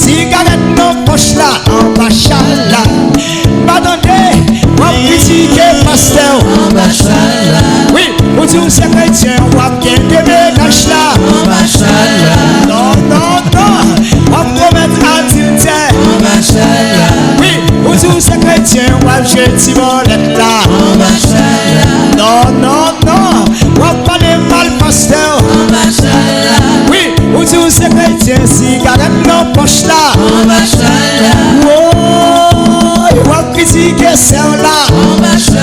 cigarette non poche là, en bachala. Pardonnez, on critique pasteur, en bachala. Oui, vous dites c'est chrétien, on va bien aimer cache là, en bachala. Non, non, non, on promet adultère, en bachala. Oui, vous dites c'est chrétien, on va jouer Timolette là, en bachala. Non, non, non, on va parler mal pasteur, en bachala. Oui, vous dites c'est chrétien, cigarette non poche là, en bachala. Oh, on va critiquer celle-là, en bachala.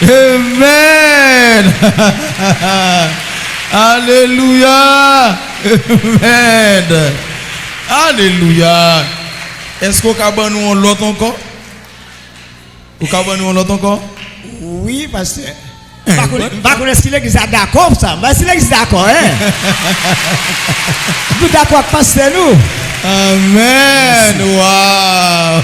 Amen. Alléluia. Amen. Alléluia. Est-ce qu'on a nous l'autre encore? Ou qu'on nous l'autre encore? Oui, pasteur. Pas qu'on est-ce qu'il est d'accord ça. Mais s'il est d'accord, hein? Vous d'accord avec pasteur nous? Amen. Wow.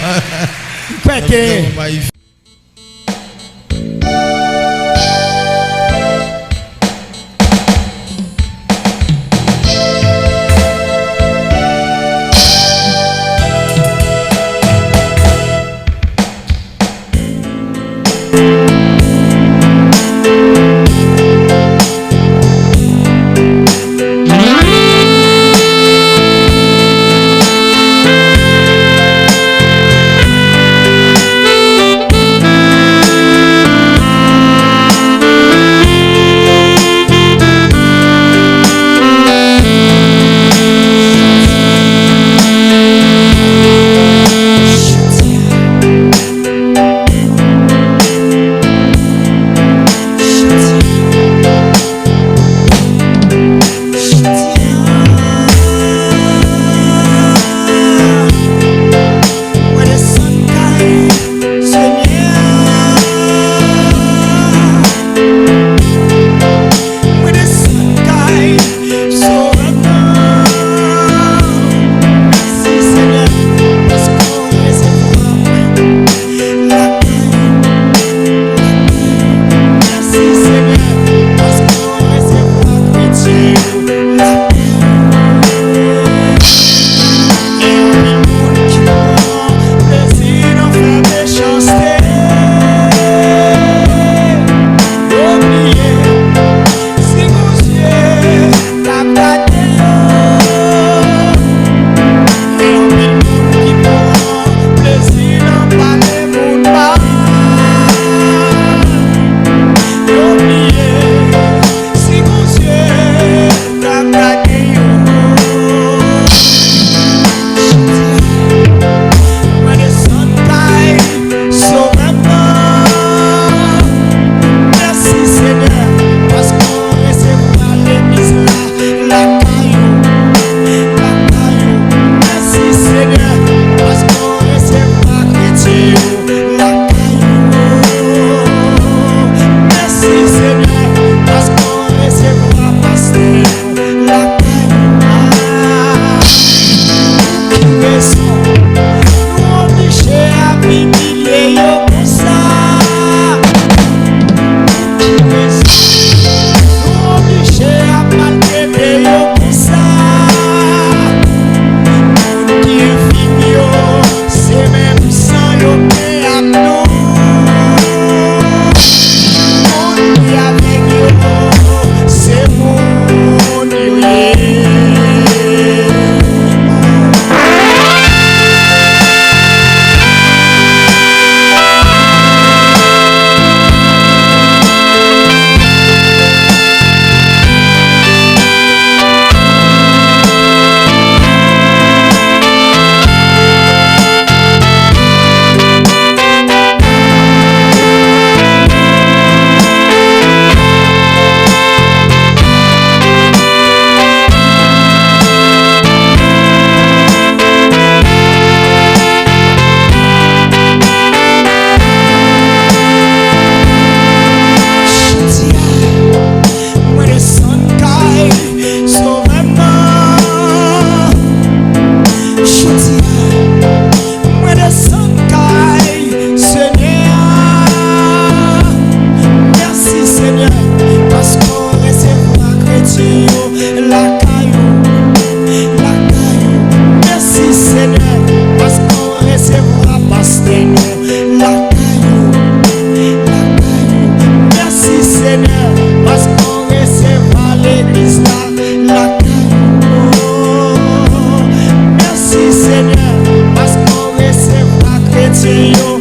c'est yo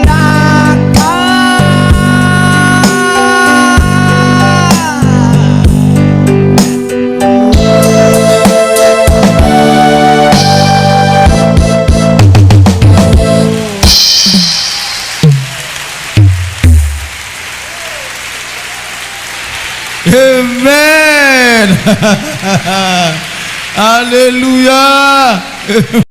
la ka. Amen. Alléluia.